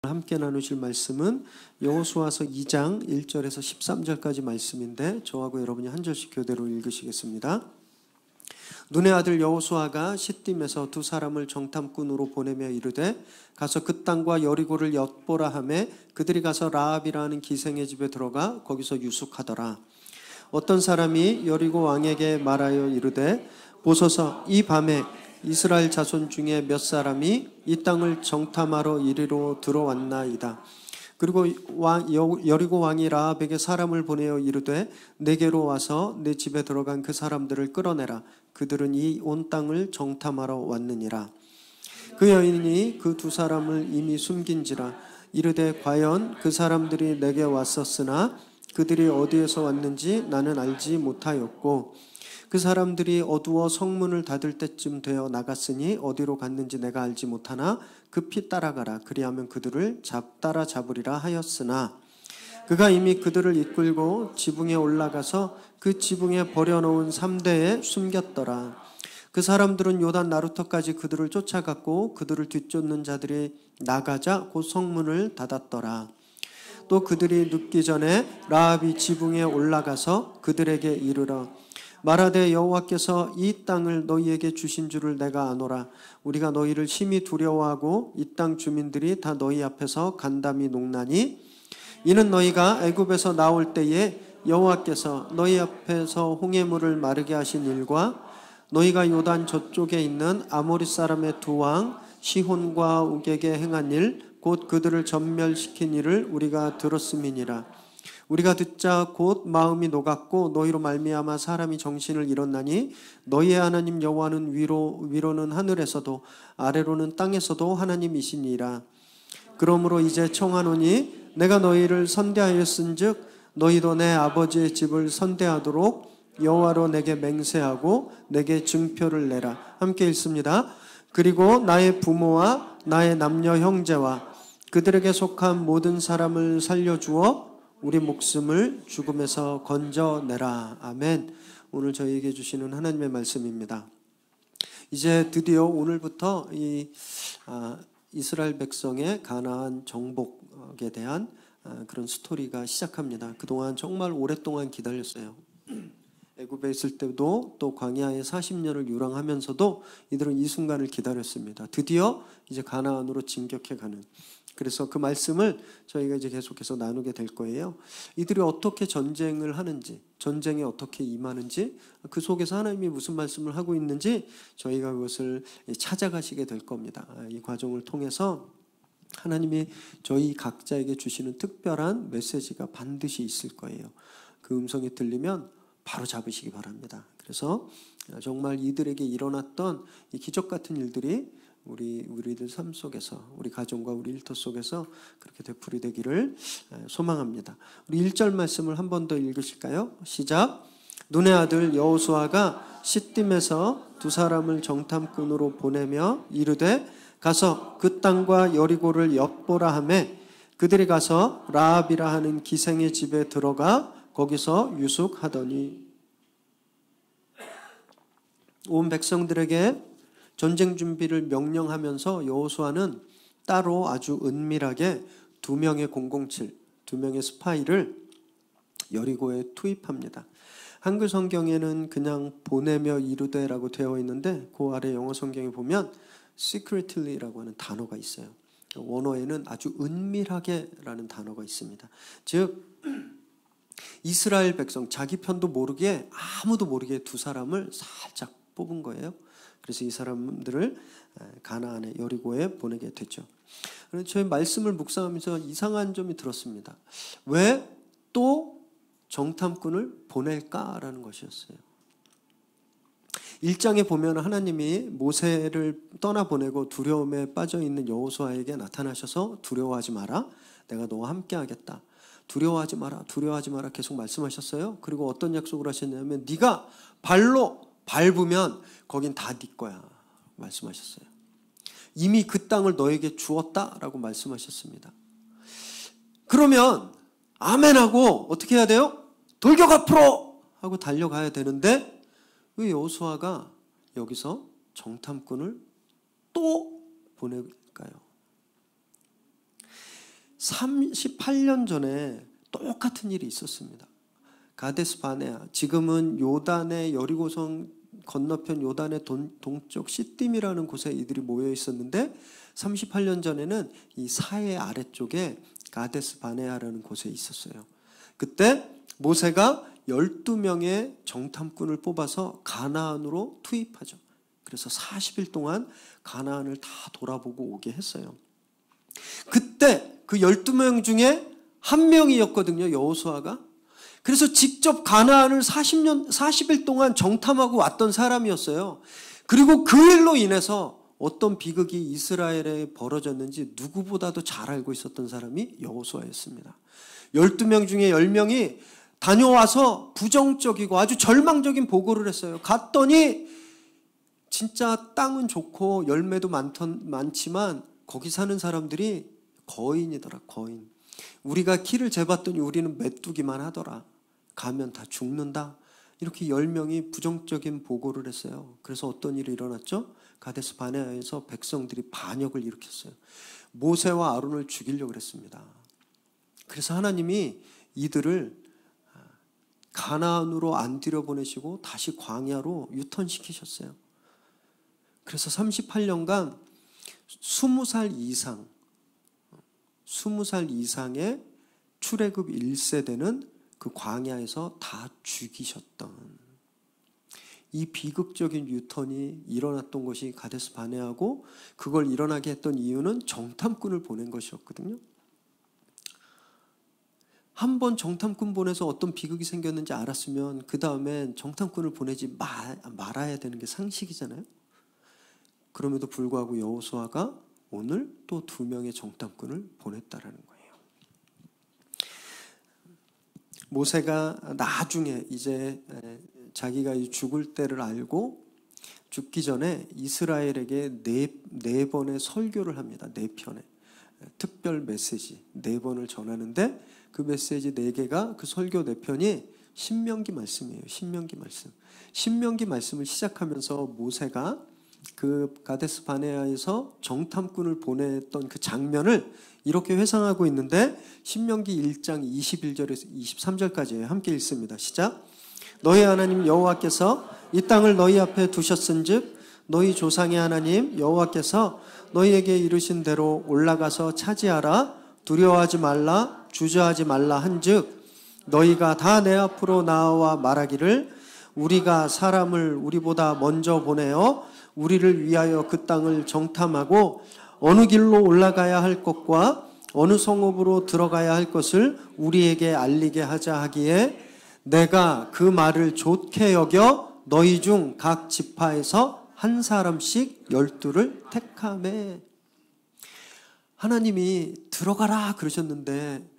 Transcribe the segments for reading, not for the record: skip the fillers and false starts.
함께 나누실 말씀은 여호수아서 2장 1절에서 13절까지 말씀인데 저하고 여러분이 한 절씩 교대로 읽으시겠습니다. 눈의 아들 여호수아가 시딤에서 두 사람을 정탐꾼으로 보내며 이르되 가서 그 땅과 여리고를 엿보라 하매 그들이 가서 라합이라는 기생의 집에 들어가 거기서 유숙하더라. 어떤 사람이 여리고 왕에게 말하여 이르되 보소서 이 밤에 이스라엘 자손 중에 몇 사람이 이 땅을 정탐하러 이리로 들어왔나이다. 그리고 여리고 왕이 라합에게 사람을 보내어 이르되 내게로 와서 내 집에 들어간 그 사람들을 끌어내라. 그들은 이 온 땅을 정탐하러 왔느니라. 그 여인이 그 두 사람을 이미 숨긴지라. 이르되 과연 그 사람들이 내게 왔었으나 그들이 어디에서 왔는지 나는 알지 못하였고 그 사람들이 어두워 성문을 닫을 때쯤 되어 나갔으니 어디로 갔는지 내가 알지 못하나 급히 따라가라. 그리하면 그들을 따라 잡으리라 하였으나 그가 이미 그들을 이끌고 지붕에 올라가서 그 지붕에 버려놓은 삼대에 숨겼더라. 그 사람들은 요단 나루터까지 그들을 쫓아갔고 그들을 뒤쫓는 자들이 나가자 곧 성문을 닫았더라. 또 그들이 눕기 전에 라합이 지붕에 올라가서 그들에게 이르러 말하되 여호와께서 이 땅을 너희에게 주신 줄을 내가 아노라. 우리가 너희를 심히 두려워하고 이 땅 주민들이 다 너희 앞에서 간담이 녹나니 이는 너희가 애굽에서 나올 때에 여호와께서 너희 앞에서 홍해물을 마르게 하신 일과 너희가 요단 저쪽에 있는 아모리 사람의 두 왕 시혼과 옥에게 행한 일 곧 그들을 전멸시킨 일을 우리가 들었음이니라. 우리가 듣자 곧 마음이 녹았고 너희로 말미암아 사람이 정신을 잃었나니 너희의 하나님 여호와는 위로는 하늘에서도 아래로는 땅에서도 하나님이시니라. 그러므로 이제 청하노니 내가 너희를 선대하였은즉 너희도 내 아버지의 집을 선대하도록 여호와로 내게 맹세하고 내게 증표를 내라. 함께 읽습니다. 그리고 나의 부모와 나의 남녀 형제와 그들에게 속한 모든 사람을 살려주어 우리 목숨을 죽음에서 건져내라. 아멘. 오늘 저희에게 주시는 하나님의 말씀입니다. 이제 드디어 오늘부터 이스라엘 백성의 가나안 정복에 대한 그런 스토리가 시작합니다. 그동안 정말 오랫동안 기다렸어요. 애굽에 있을 때도 또 광야에 40년을 유랑하면서도 이들은 이 순간을 기다렸습니다. 드디어 이제 가나안으로 진격해 가는. 그래서 그 말씀을 저희가 이제 계속해서 나누게 될 거예요. 이들이 어떻게 전쟁을 하는지, 전쟁에 어떻게 임하는지, 그 속에서 하나님이 무슨 말씀을 하고 있는지 저희가 그것을 찾아가시게 될 겁니다. 이 과정을 통해서 하나님이 저희 각자에게 주시는 특별한 메시지가 반드시 있을 거예요. 그 음성이 들리면 바로 잡으시기 바랍니다. 그래서 정말 이들에게 일어났던 이 기적 같은 일들이 우리들 삶 속에서, 우리 가정과 우리 일터 속에서 그렇게 되풀이 되기를 소망합니다. 우리 1절 말씀을 한 번 더 읽으실까요? 시작. 눈의 아들 여호수아가 시딤에서 두 사람을 정탐꾼으로 보내며 이르되 가서 그 땅과 여리고를 엿보라 하매 그들이 가서 라합이라 하는 기생의 집에 들어가 거기서 유숙하더니 온 백성들에게 전쟁 준비를 명령하면서 여호수아는 따로 아주 은밀하게 2명의 007, 2명의 스파이를 여리고에 투입합니다. 한글 성경에는 그냥 보내며 이르되라고 되어 있는데 그 아래 영어 성경에 보면 secretly라고 하는 단어가 있어요. 원어에는 아주 은밀하게라는 단어가 있습니다. 즉 이스라엘 백성 자기 편도 모르게 아무도 모르게 두 사람을 살짝 뽑은 거예요. 그래서 이 사람들을 가나안의 여리고에 보내게 됐죠. 그런데 저희 말씀을 묵상하면서 이상한 점이 들었습니다. 왜 또 정탐꾼을 보낼까라는 것이었어요. 1장에 보면 하나님이 모세를 떠나보내고 두려움에 빠져있는 여호수아에게 나타나셔서 두려워하지 마라. 내가 너와 함께 하겠다. 두려워하지 마라. 두려워하지 마라. 계속 말씀하셨어요. 그리고 어떤 약속을 하셨냐면 네가 발로 밟으면 거긴 다 네 거야 말씀하셨어요. 이미 그 땅을 너에게 주었다라고 말씀하셨습니다. 그러면 아멘하고 어떻게 해야 돼요? 돌격 앞으로 하고 달려가야 되는데 왜 여호수아가 여기서 정탐꾼을 또 보낼까요? 38년 전에 똑같은 일이 있었습니다. 가데스 바네아, 지금은 요단의 여리고성 건너편 요단의 동쪽 시딤이라는 곳에 이들이 모여 있었는데 38년 전에는 이 사해 아래쪽에 가데스 바네아라는 곳에 있었어요. 그때 모세가 12명의 정탐꾼을 뽑아서 가나안으로 투입하죠. 그래서 40일 동안 가나안을 다 돌아보고 오게 했어요. 그때 그 12명 중에 한 명이었거든요, 여호수아가. 그래서 직접 가나안을 40일 동안 정탐하고 왔던 사람이었어요. 그리고 그 일로 인해서 어떤 비극이 이스라엘에 벌어졌는지 누구보다도 잘 알고 있었던 사람이 여호수아였습니다. 12명 중에 10명이 다녀와서 부정적이고 아주 절망적인 보고를 했어요. 갔더니 진짜 땅은 좋고 열매도 많지만 거기 사는 사람들이 거인이더라, 거인. 우리가 키를 재봤더니 우리는 메뚜기만 하더라. 가면 다 죽는다. 이렇게 10명이 부정적인 보고를 했어요. 그래서 어떤 일이 일어났죠? 가데스 바네아에서 백성들이 반역을 일으켰어요. 모세와 아론을 죽이려고 했습니다. 그래서 하나님이 이들을 가나안으로 안 들여보내시고 다시 광야로 유턴시키셨어요. 그래서 38년간 20살 이상의 출애굽 1세대는 그 광야에서 다 죽이셨던 이 비극적인 유턴이 일어났던 것이 가데스 바네아고, 그걸 일어나게 했던 이유는 정탐꾼을 보낸 것이었거든요. 한번 정탐꾼 보내서 어떤 비극이 생겼는지 알았으면 그 다음엔 정탐꾼을 보내지 말아야 되는 게 상식이잖아요. 그럼에도 불구하고 여호수아가 오늘 또 2명의 정탐꾼을 보냈다라는 거예요. 모세가 나중에 이제 자기가 죽을 때를 알고 죽기 전에 이스라엘에게 네 번의 설교를 합니다. 4편의 특별 메시지 4번을 전하는데, 그 메시지 4개가, 그 설교 4편이 신명기 말씀이에요. 신명기 말씀을 시작하면서 모세가 그 가데스 바네아에서 정탐꾼을 보냈던 그 장면을 이렇게 회상하고 있는데, 신명기 1장 21절에서 23절까지 함께 읽습니다. 시작. 너희 하나님 여호와께서 이 땅을 너희 앞에 두셨은즉 너희 조상의 하나님 여호와께서 너희에게 이르신 대로 올라가서 차지하라. 두려워하지 말라, 주저하지 말라 한즉 너희가 다 내 앞으로 나와 말하기를 우리가 사람을 우리보다 먼저 보내어 우리를 위하여 그 땅을 정탐하고 어느 길로 올라가야 할 것과 어느 성읍으로 들어가야 할 것을 우리에게 알리게 하자 하기에 내가 그 말을 좋게 여겨 너희 중 각 지파에서 한 사람씩 12를 택하매. 하나님이 들어가라 그러셨는데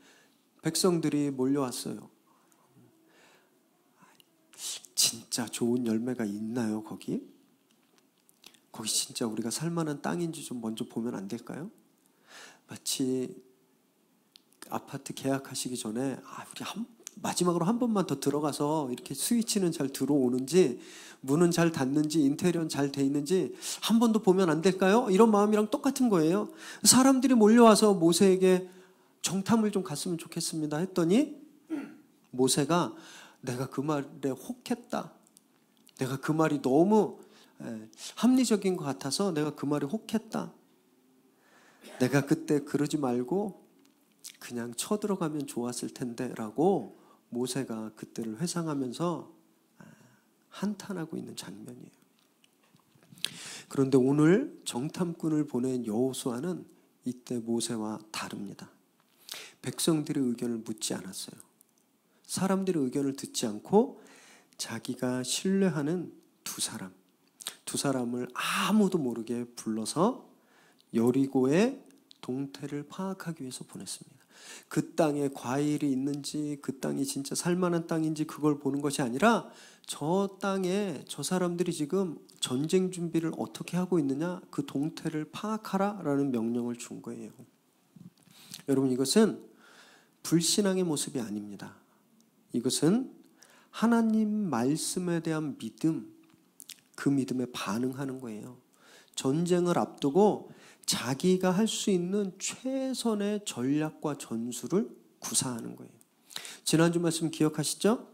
백성들이 몰려왔어요. 진짜 좋은 열매가 있나요, 거기? 거기 진짜 우리가 살만한 땅인지 좀 먼저 보면 안 될까요? 마치 아파트 계약하시기 전에 우리 마지막으로 한 번만 더 들어가서 이렇게 스위치는 잘 들어오는지, 문은 잘 닫는지, 인테리어는 잘 돼 있는지 한 번 더 보면 안 될까요? 이런 마음이랑 똑같은 거예요. 사람들이 몰려와서 모세에게 정탐을 좀 갔으면 좋겠습니다 했더니 모세가 내가 그 말에 혹했다. 내가 그 말이 너무 합리적인 것 같아서 내가 그 말에 혹했다. 내가 그때 그러지 말고 그냥 쳐들어가면 좋았을 텐데 라고 모세가 그때를 회상하면서 한탄하고 있는 장면이에요. 그런데 오늘 정탐꾼을 보낸 여호수아는 이때 모세와 다릅니다. 백성들의 의견을 묻지 않았어요. 사람들의 의견을 듣지 않고 자기가 신뢰하는 두 사람을 아무도 모르게 불러서 여리고의 동태를 파악하기 위해서 보냈습니다. 그 땅에 과일이 있는지, 그 땅이 진짜 살만한 땅인지 그걸 보는 것이 아니라 저 땅에 저 사람들이 지금 전쟁 준비를 어떻게 하고 있느냐, 그 동태를 파악하라라는 명령을 준 거예요. 여러분, 이것은 불신앙의 모습이 아닙니다. 이것은 하나님 말씀에 대한 믿음, 그 믿음에 반응하는 거예요. 전쟁을 앞두고 자기가 할 수 있는 최선의 전략과 전술을 구사하는 거예요. 지난주 말씀 기억하시죠?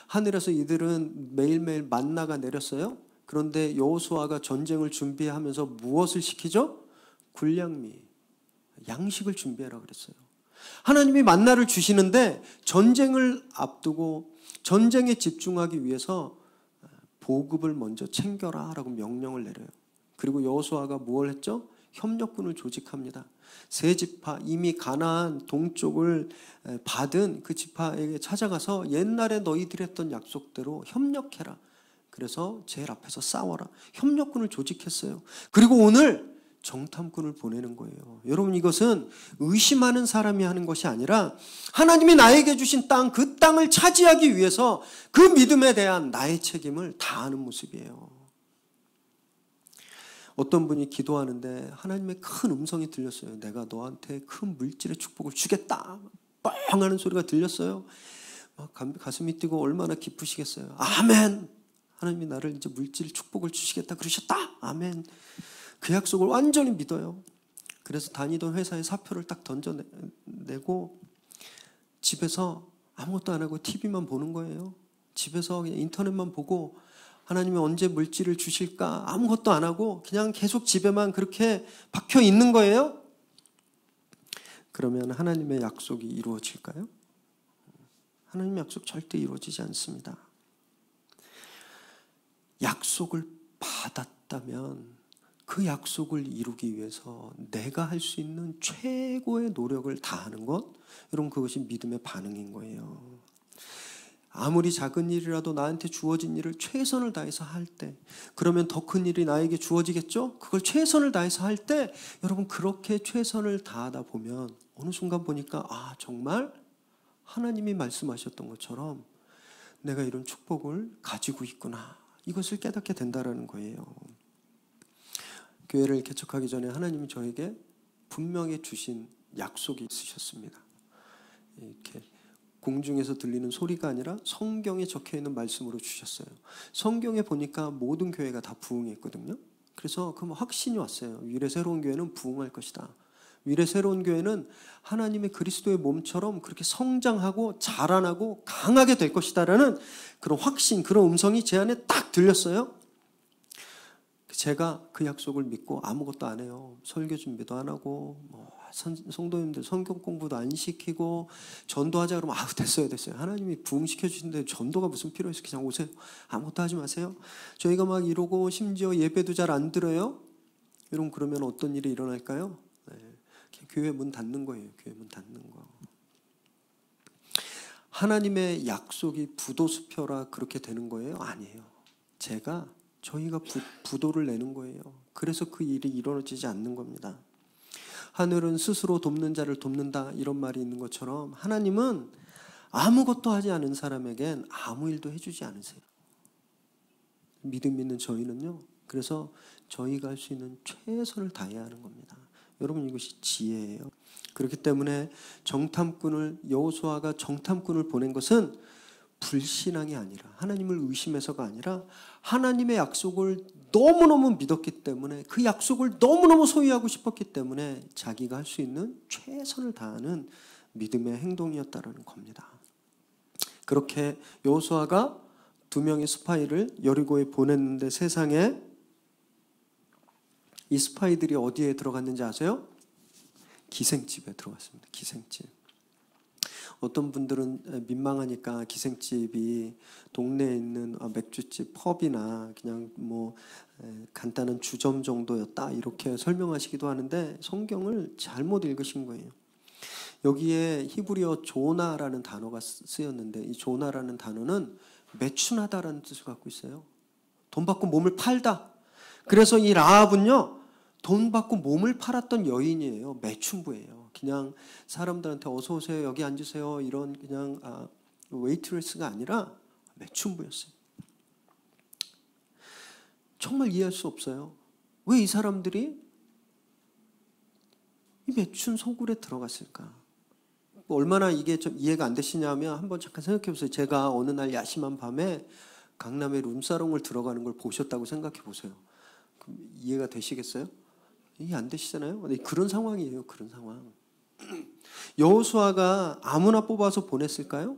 하늘에서 이들은 매일매일 만나가 내렸어요. 그런데 여호수아가 전쟁을 준비하면서 무엇을 시키죠? 굴량미, 양식을 준비하라 그랬어요. 하나님이 만나를 주시는데 전쟁을 앞두고 전쟁에 집중하기 위해서 보급을 먼저 챙겨라 라고 명령을 내려요. 그리고 여호수아가 뭘 했죠? 협력군을 조직합니다. 세 지파, 이미 가나안 동쪽을 받은 그 지파에게 찾아가서 옛날에 너희들이 했던 약속대로 협력해라. 그래서 제일 앞에서 싸워라. 협력군을 조직했어요. 그리고 오늘 정탐꾼을 보내는 거예요. 여러분, 이것은 의심하는 사람이 하는 것이 아니라 하나님이 나에게 주신 땅, 그 땅을 차지하기 위해서 그 믿음에 대한 나의 책임을 다하는 모습이에요. 어떤 분이 기도하는데 하나님의 큰 음성이 들렸어요. 내가 너한테 큰 물질의 축복을 주겠다. 뻥 하는 소리가 들렸어요. 막 가슴이 뛰고 얼마나 기쁘시겠어요. 아멘. 하나님이 나를 이제 물질 축복을 주시겠다 그러셨다. 아멘. 그 약속을 완전히 믿어요. 그래서 다니던 회사에 사표를 딱 던져내고 집에서 아무것도 안 하고 TV만 보는 거예요. 집에서 그냥 인터넷만 보고 하나님이 언제 물질을 주실까 아무것도 안 하고 그냥 계속 집에만 그렇게 박혀 있는 거예요. 그러면 하나님의 약속이 이루어질까요? 하나님의 약속 절대 이루어지지 않습니다. 약속을 받았다면 그 약속을 이루기 위해서 내가 할 수 있는 최고의 노력을 다하는 것, 여러분, 그것이 믿음의 반응인 거예요. 아무리 작은 일이라도 나한테 주어진 일을 최선을 다해서 할 때, 그러면 더 큰 일이 나에게 주어지겠죠? 그걸 최선을 다해서 할 때, 여러분, 그렇게 최선을 다하다 보면 어느 순간 보니까 정말 하나님이 말씀하셨던 것처럼 내가 이런 축복을 가지고 있구나, 이것을 깨닫게 된다는 거예요. 교회를 개척하기 전에 하나님이 저에게 분명히 주신 약속이 있으셨습니다. 이렇게 공중에서 들리는 소리가 아니라 성경에 적혀있는 말씀으로 주셨어요. 성경에 보니까 모든 교회가 다 부흥했거든요. 그래서 그 확신이 왔어요. 위례 새로운 교회는 부흥할 것이다. 위례 새로운 교회는 하나님의 그리스도의 몸처럼 그렇게 성장하고 자라나고 강하게 될 것이다라는 그런 확신, 그런 음성이 제 안에 딱 들렸어요. 제가 그 약속을 믿고 아무것도 안 해요. 설교 준비도 안 하고 성도님들 성경 공부도 안 시키고 전도하자 그러면 됐어요. 하나님이 부흥시켜 주시는데 전도가 무슨 필요해서 그냥 오세요. 아무것도 하지 마세요. 저희가 막 이러고 심지어 예배도 잘 안 들어요. 여러분, 그러면 어떤 일이 일어날까요? 교회 문 닫는 거예요. 교회 문 닫는 거. 하나님의 약속이 부도수표라 그렇게 되는 거예요? 아니에요. 저희가 부도를 내는 거예요. 그래서 그 일이 이루어지지 않는 겁니다. 하늘은 스스로 돕는 자를 돕는다, 이런 말이 있는 것처럼 하나님은 아무것도 하지 않은 사람에겐 아무 일도 해주지 않으세요. 믿음 있는 저희는요, 그래서 저희가 할 수 있는 최선을 다해야 하는 겁니다. 여러분, 이것이 지혜예요. 그렇기 때문에 여호수아가 정탐꾼을 보낸 것은 불신앙이 아니라, 하나님을 의심해서가 아니라 하나님의 약속을 너무너무 믿었기 때문에, 그 약속을 너무너무 소유하고 싶었기 때문에 자기가 할 수 있는 최선을 다하는 믿음의 행동이었다는 겁니다. 그렇게 여호수아가 2명의 스파이를 여리고에 보냈는데, 세상에 이 스파이들이 어디에 들어갔는지 아세요? 기생집에 들어갔습니다. 기생집. 어떤 분들은 민망하니까 기생집이 동네에 있는 맥주집, 펍이나 그냥 간단한 주점 정도였다, 이렇게 설명하시기도 하는데 성경을 잘못 읽으신 거예요. 여기에 히브리어 조나라는 단어가 쓰였는데, 이 조나라는 단어는 매춘하다라는 뜻을 갖고 있어요. 돈 받고 몸을 팔다. 그래서 이 라합은요, 돈 받고 몸을 팔았던 여인이에요. 매춘부예요. 그냥 사람들한테 어서 오세요, 여기 앉으세요, 이런 그냥 웨이트레스가 아니라 매춘부였어요. 정말 이해할 수 없어요. 왜 이 사람들이 이 매춘 소굴에 들어갔을까? 얼마나 이게 좀 이해가 안 되시냐면 한번 잠깐 생각해 보세요. 제가 어느 날 야심한 밤에 강남에 룸사롱을 들어가는 걸 보셨다고 생각해 보세요. 그럼 이해가 되시겠어요? 이해 안 되시잖아요. 그런 상황이에요. 그런 상황. 여호수아가 아무나 뽑아서 보냈을까요?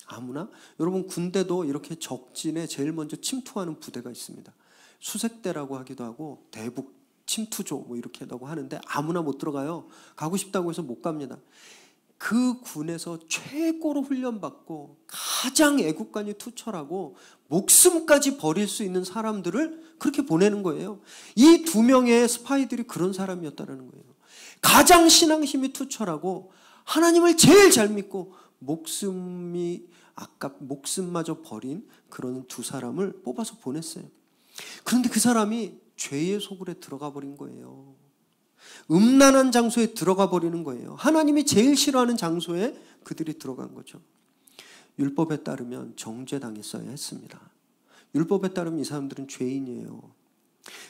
아무나? 여러분 군대도 이렇게 적진에 제일 먼저 침투하는 부대가 있습니다. 수색대라고 하기도 하고 대북 침투조 뭐 이렇게 하다고 하는데 아무나 못 들어가요. 가고 싶다고 해서 못 갑니다. 그 군에서 최고로 훈련받고 가장 애국간이 투철하고 목숨까지 버릴 수 있는 사람들을 그렇게 보내는 거예요. 이 2명의 스파이들이 그런 사람이었다는 거예요. 가장 신앙심이 투철하고 하나님을 제일 잘 믿고 목숨마저 버린 그런 2 사람을 뽑아서 보냈어요. 그런데 그 사람이 죄의 소굴에 들어가 버린 거예요. 음란한 장소에 들어가 버리는 거예요. 하나님이 제일 싫어하는 장소에 그들이 들어간 거죠. 율법에 따르면 정죄당했어야 했습니다. 율법에 따르면 이 사람들은 죄인이에요.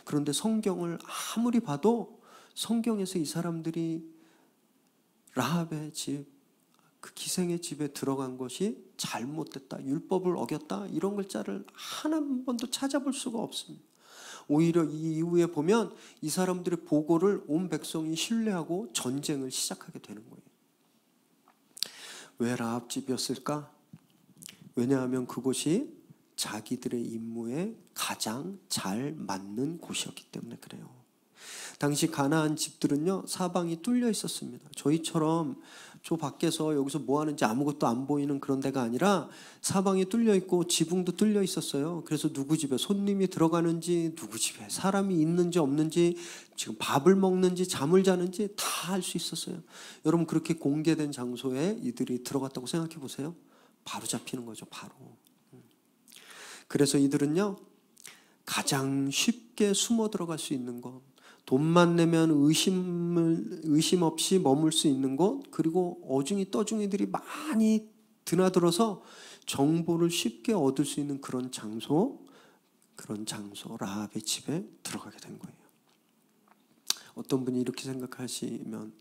그런데 성경을 아무리 봐도 성경에서 이 사람들이 라합의 집, 그 기생의 집에 들어간 것이 잘못됐다, 율법을 어겼다 이런 글자를 한 번도 찾아볼 수가 없습니다. 오히려 이 이후에 보면 이 사람들의 보고를 온 백성이 신뢰하고 전쟁을 시작하게 되는 거예요. 왜 라합 집이었을까? 왜냐하면 그곳이 자기들의 임무에 가장 잘 맞는 곳이었기 때문에 그래요. 당시 가나안 집들은요 사방이 뚫려 있었습니다. 저희처럼 저 밖에서 여기서 뭐 하는지 아무것도 안 보이는 그런 데가 아니라 사방이 뚫려 있고 지붕도 뚫려 있었어요. 그래서 누구 집에 손님이 들어가는지, 누구 집에 사람이 있는지 없는지, 지금 밥을 먹는지 잠을 자는지 다 알 수 있었어요. 여러분 그렇게 공개된 장소에 이들이 들어갔다고 생각해 보세요. 바로 잡히는 거죠. 바로. 그래서 이들은요 가장 쉽게 숨어 들어갈 수 있는 것, 돈만 내면 의심 없이 머물 수 있는 곳, 그리고 어중이 떠중이들이 많이 드나들어서 정보를 쉽게 얻을 수 있는 그런 장소 라합의 집에 들어가게 된 거예요. 어떤 분이 이렇게 생각하시면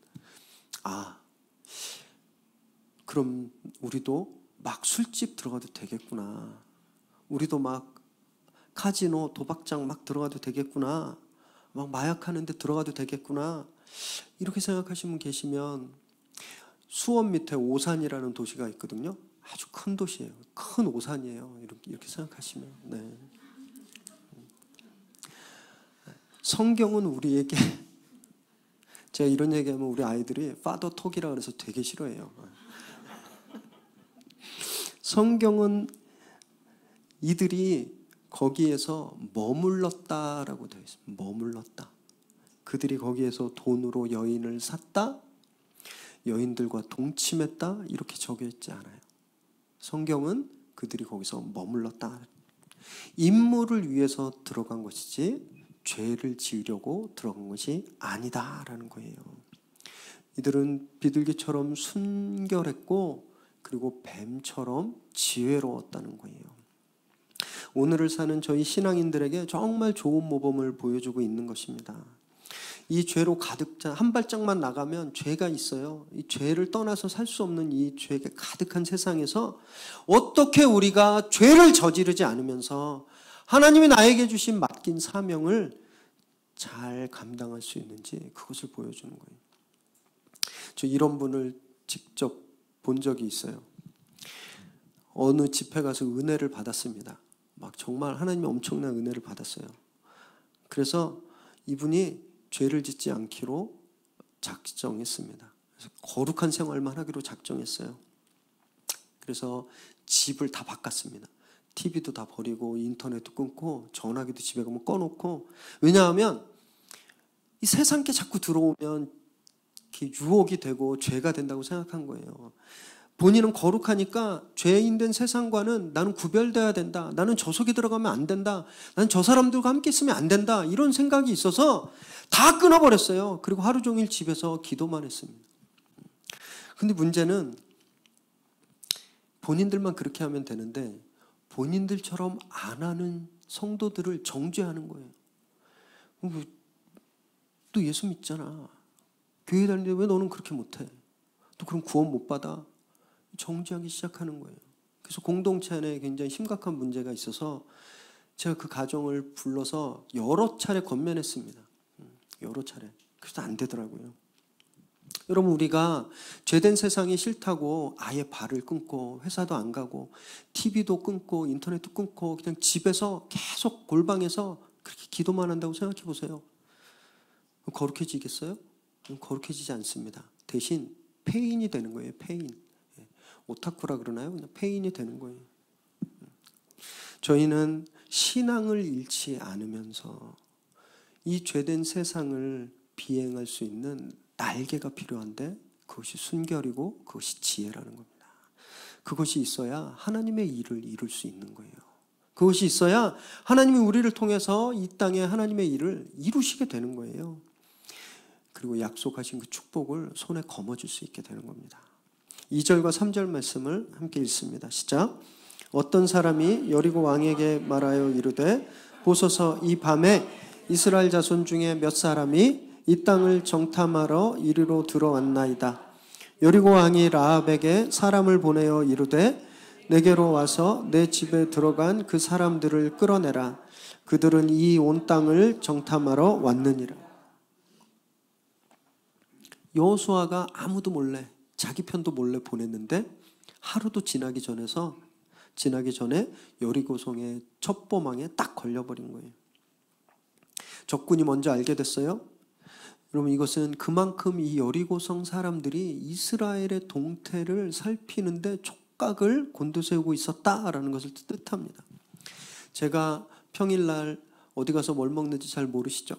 그럼 우리도 막 술집 들어가도 되겠구나, 우리도 막 카지노 도박장 막 들어가도 되겠구나, 막 마약하는 데 들어가도 되겠구나 이렇게 생각하시는 분 계시면 수원 밑에 오산이라는 도시가 있거든요. 아주 큰 도시예요. 큰 오산이에요. 이렇게 생각하시면 네. 성경은 우리에게 제가 이런 얘기하면 우리 아이들이 파더 톡이라 그래서 되게 싫어해요. 성경은 이들이 거기에서 머물렀다라고 되어 있습니다. 머물렀다. 그들이 거기에서 돈으로 여인을 샀다, 여인들과 동침했다 이렇게 적혀 있지 않아요. 성경은 그들이 거기서 머물렀다. 임무를 위해서 들어간 것이지 죄를 지으려고 들어간 것이 아니다라는 거예요. 이들은 비둘기처럼 순결했고 그리고 뱀처럼 지혜로웠다는 거예요. 오늘을 사는 저희 신앙인들에게 정말 좋은 모범을 보여주고 있는 것입니다. 이 죄로 가득 찬 한 발짝만 나가면 죄가 있어요. 이 죄를 떠나서 살 수 없는 이 죄가 가득한 세상에서 어떻게 우리가 죄를 저지르지 않으면서 하나님이 나에게 주신 맡긴 사명을 잘 감당할 수 있는지 그것을 보여주는 거예요. 저 이런 분을 직접 본 적이 있어요. 어느 집회 가서 은혜를 받았습니다. 막 정말 하나님이 엄청난 은혜를 받았어요. 그래서 이분이 죄를 짓지 않기로 작정했습니다. 그래서 거룩한 생활만 하기로 작정했어요. 그래서 집을 다 바꿨습니다. TV도 다 버리고 인터넷도 끊고 전화기도 집에 가면 꺼놓고, 왜냐하면 이 세상께 자꾸 들어오면 유혹이 되고 죄가 된다고 생각한 거예요. 본인은 거룩하니까 죄인 된 세상과는 나는 구별돼야 된다. 나는 저 속에 들어가면 안 된다. 나는 저 사람들과 함께 있으면 안 된다. 이런 생각이 있어서 다 끊어버렸어요. 그리고 하루 종일 집에서 기도만 했습니다. 근데 문제는 본인들만 그렇게 하면 되는데 본인들처럼 안 하는 성도들을 정죄하는 거예요. 또 예수 믿잖아. 교회 다니는데 왜 너는 그렇게 못해? 또 그럼 구원 못 받아? 정죄하기 시작하는 거예요. 그래서 공동체 안에 굉장히 심각한 문제가 있어서 제가 그 가정을 불러서 여러 차례 권면했습니다. 여러 차례. 그래서 안 되더라고요. 여러분, 우리가 죄된 세상이 싫다고 아예 발을 끊고 회사도 안 가고 TV도 끊고 인터넷도 끊고 그냥 집에서 계속 골방에서 그렇게 기도만 한다고 생각해 보세요. 거룩해지겠어요? 거룩해지지 않습니다. 대신 폐인이 되는 거예요. 폐인. 오타쿠라 그러나요? 그냥 폐인이 되는 거예요. 저희는 신앙을 잃지 않으면서 이 죄된 세상을 비행할 수 있는 날개가 필요한데 그것이 순결이고 그것이 지혜라는 겁니다. 그것이 있어야 하나님의 일을 이룰 수 있는 거예요. 그것이 있어야 하나님이 우리를 통해서 이 땅에 하나님의 일을 이루시게 되는 거예요. 그리고 약속하신 그 축복을 손에 거머쥘 수 있게 되는 겁니다. 2절과 3절 말씀을 함께 읽습니다. 시작. 어떤 사람이 여리고 왕에게 말하여 이르되 보소서 이 밤에 이스라엘 자손 중에 몇 사람이 이 땅을 정탐하러 이리로 들어왔나이다. 여리고 왕이 라합에게 사람을 보내어 이르되 내게로 와서 내 집에 들어간 그 사람들을 끌어내라. 그들은 이 온 땅을 정탐하러 왔느니라. 여호수아가 아무도 몰래 자기 편도 몰래 보냈는데 하루도 지나기 전에 여리고성의 첩보망에 딱 걸려버린 거예요. 적군이 먼저 알게 됐어요. 여러분, 이것은 그만큼 이 여리고성 사람들이 이스라엘의 동태를 살피는데 촉각을 곤두세우고 있었다라는 것을 뜻합니다. 제가 평일날 어디 가서 뭘 먹는지 잘 모르시죠?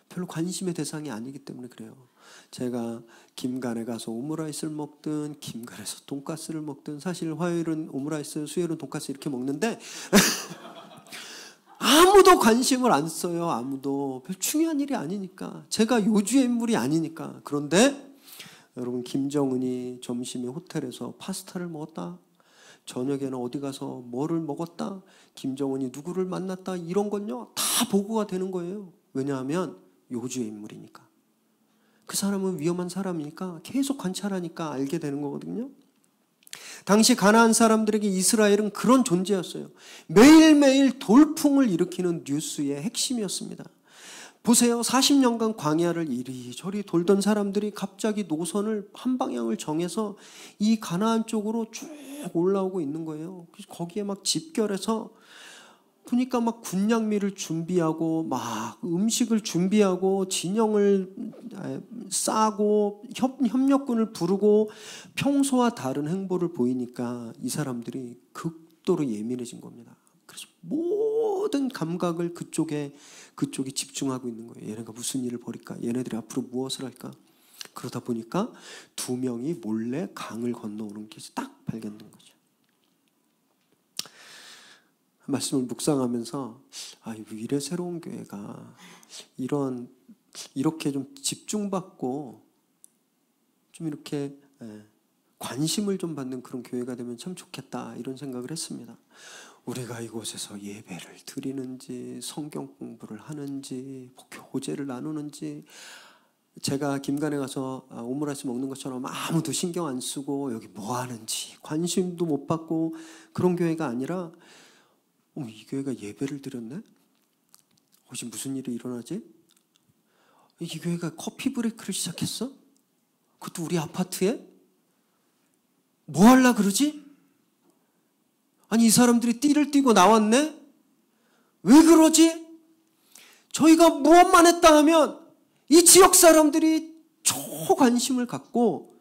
별로 관심의 대상이 아니기 때문에 그래요. 제가 김간에 가서 오므라이스를 먹든 김간에서 돈가스를 먹든 사실 화요일은 오므라이스, 수요일은 돈가스 이렇게 먹는데 아무도 관심을 안 써요. 아무도. 별 중요한 일이 아니니까. 제가 요주의 인물이 아니니까. 그런데 여러분, 김정은이 점심에 호텔에서 파스타를 먹었다. 저녁에는 어디 가서 뭐를 먹었다. 김정은이 누구를 만났다. 이런 건요 다 보고가 되는 거예요. 왜냐하면 요주의 인물이니까. 그 사람은 위험한 사람이니까 계속 관찰하니까 알게 되는 거거든요. 당시 가나안 사람들에게 이스라엘은 그런 존재였어요. 매일매일 돌풍을 일으키는 뉴스의 핵심이었습니다. 보세요. 40년간 광야를 이리저리 돌던 사람들이 갑자기 노선을 한 방향을 정해서 이 가나안 쪽으로 쭉 올라오고 있는 거예요. 거기에 막 집결해서 보니까 막 군량미를 준비하고 막 음식을 준비하고 진영을 싸고 협력군을 부르고 평소와 다른 행보를 보이니까 이 사람들이 극도로 예민해진 겁니다. 그래서 모든 감각을 그쪽이 집중하고 있는 거예요. 얘네가 무슨 일을 벌일까? 얘네들이 앞으로 무엇을 할까? 그러다 보니까 두 명이 몰래 강을 건너오는 게 딱 발견된 거죠. 말씀을 묵상하면서 이래 새로운 교회가 이렇게 좀 집중받고 좀 이렇게 관심을 좀 받는 그런 교회가 되면 참 좋겠다 이런 생각을 했습니다. 우리가 이곳에서 예배를 드리는지 성경 공부를 하는지 교제를 나누는지 제가 김간에 가서 오므라이스 먹는 것처럼 아무도 신경 안 쓰고 여기 뭐 하는지 관심도 못 받고 그런 교회가 아니라 이 교회가 예배를 드렸네? 혹시 무슨 일이 일어나지? 이 교회가 커피 브레이크를 시작했어? 그것도 우리 아파트에? 뭐 하려 그러지? 아니 이 사람들이 띠를 띠고 나왔네? 왜 그러지? 저희가 무엇만 했다 하면 이 지역 사람들이 초관심을 갖고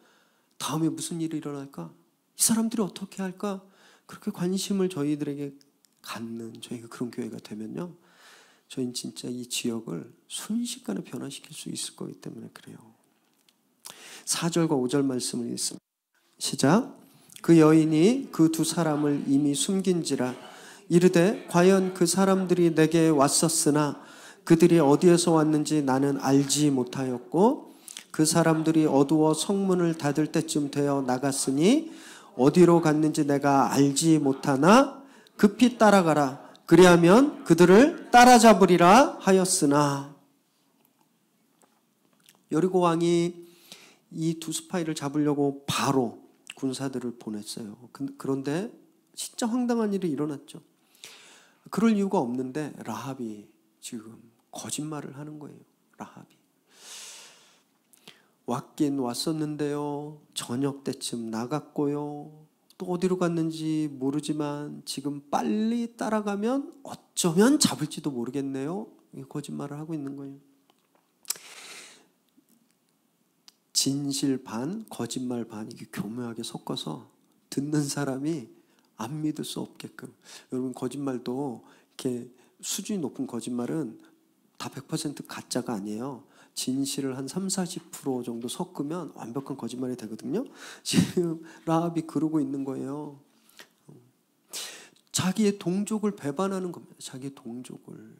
다음에 무슨 일이 일어날까? 이 사람들이 어떻게 할까? 그렇게 관심을 저희들에게 갖는 저희가 그런 교회가 되면요, 저희는 진짜 이 지역을 순식간에 변화시킬 수 있을 거기 때문에 그래요. 4절과 5절 말씀을 읽습니다. 시작. 그 여인이 그 두 사람을 이미 숨긴지라 이르되 과연 그 사람들이 내게 왔었으나 그들이 어디에서 왔는지 나는 알지 못하였고 그 사람들이 어두워 성문을 닫을 때쯤 되어 나갔으니 어디로 갔는지 내가 알지 못하나 급히 따라가라. 그리하면 그들을 따라잡으리라 하였으나. 여리고 왕이 이 두 스파이를 잡으려고 바로 군사들을 보냈어요. 그런데 진짜 황당한 일이 일어났죠. 그럴 이유가 없는데 라합이 지금 거짓말을 하는 거예요. 라합이. 왔긴 왔었는데요. 저녁 때쯤 나갔고요. 또 어디로 갔는지 모르지만 지금 빨리 따라가면 어쩌면 잡을지도 모르겠네요. 거짓말을 하고 있는 거예요. 진실 반, 거짓말 반, 이게 교묘하게 섞어서 듣는 사람이 안 믿을 수 없게끔. 여러분, 거짓말도 이렇게 수준이 높은 거짓말은 다 100% 가짜가 아니에요. 진실을 한 30-40% 정도 섞으면 완벽한 거짓말이 되거든요. 지금 라합이 그러고 있는 거예요. 자기의 동족을 배반하는 겁니다. 자기의 동족을.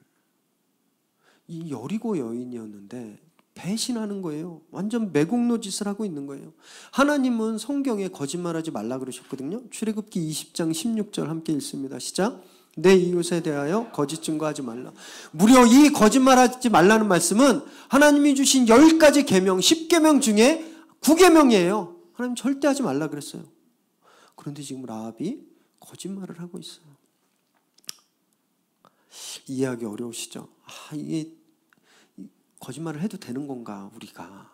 이 여리고 여인이었는데 배신하는 거예요. 완전 매국노 짓을 하고 있는 거예요. 하나님은 성경에 거짓말하지 말라 그러셨거든요. 출애굽기 20장 16절 함께 읽습니다. 시작. 내 이웃에 대하여 거짓 증거하지 말라. 무려 이 거짓말하지 말라는 말씀은 하나님이 주신 10가지 계명, 10계명 중에 9계명이에요. 하나님 절대 하지 말라 그랬어요. 그런데 지금 라합이 거짓말을 하고 있어요. 이해하기 어려우시죠? 이게 거짓말을 해도 되는 건가, 우리가?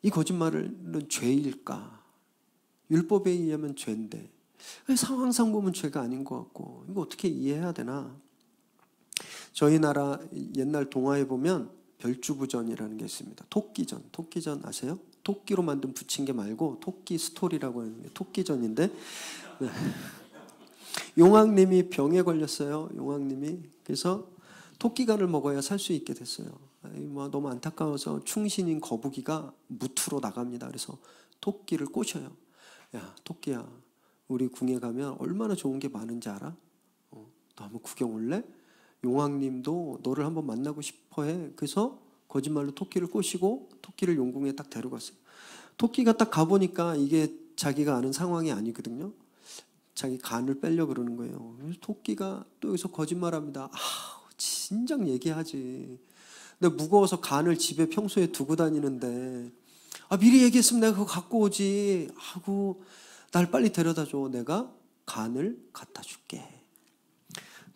이 거짓말은 죄일까? 율법에 의하면 죄인데 상황상 보면 죄가 아닌 것 같고, 이거 어떻게 이해해야 되나? 저희 나라 옛날 동화에 보면 별주부전이라는 게 있습니다. 토끼전. 토끼전 아세요? 토끼로 만든 부침개 말고 토끼 스토리라고 하는 게 토끼전인데, 네. 용왕님이 병에 걸렸어요. 용왕님이. 그래서 토끼간을 먹어야 살 수 있게 됐어요. 너무 안타까워서 충신인 거북이가 무트로 나갑니다. 그래서 토끼를 꼬셔요. 야, 토끼야, 우리 궁에 가면 얼마나 좋은 게 많은지 알아? 너 한번 구경 올래? 용왕님도 너를 한번 만나고 싶어 해. 그래서 거짓말로 토끼를 꼬시고 토끼를 용궁에 딱 데려갔어요. 토끼가 딱 가보니까 이게 자기가 아는 상황이 아니거든요. 자기 간을 빼려고 그러는 거예요. 그래서 토끼가 또 여기서 거짓말합니다. 진작 얘기하지. 근데 무거워서 간을 집에 평소에 두고 다니는데, 미리 얘기했으면 내가 그거 갖고 오지 하고 날 빨리 데려다 줘. 내가 간을 갖다 줄게.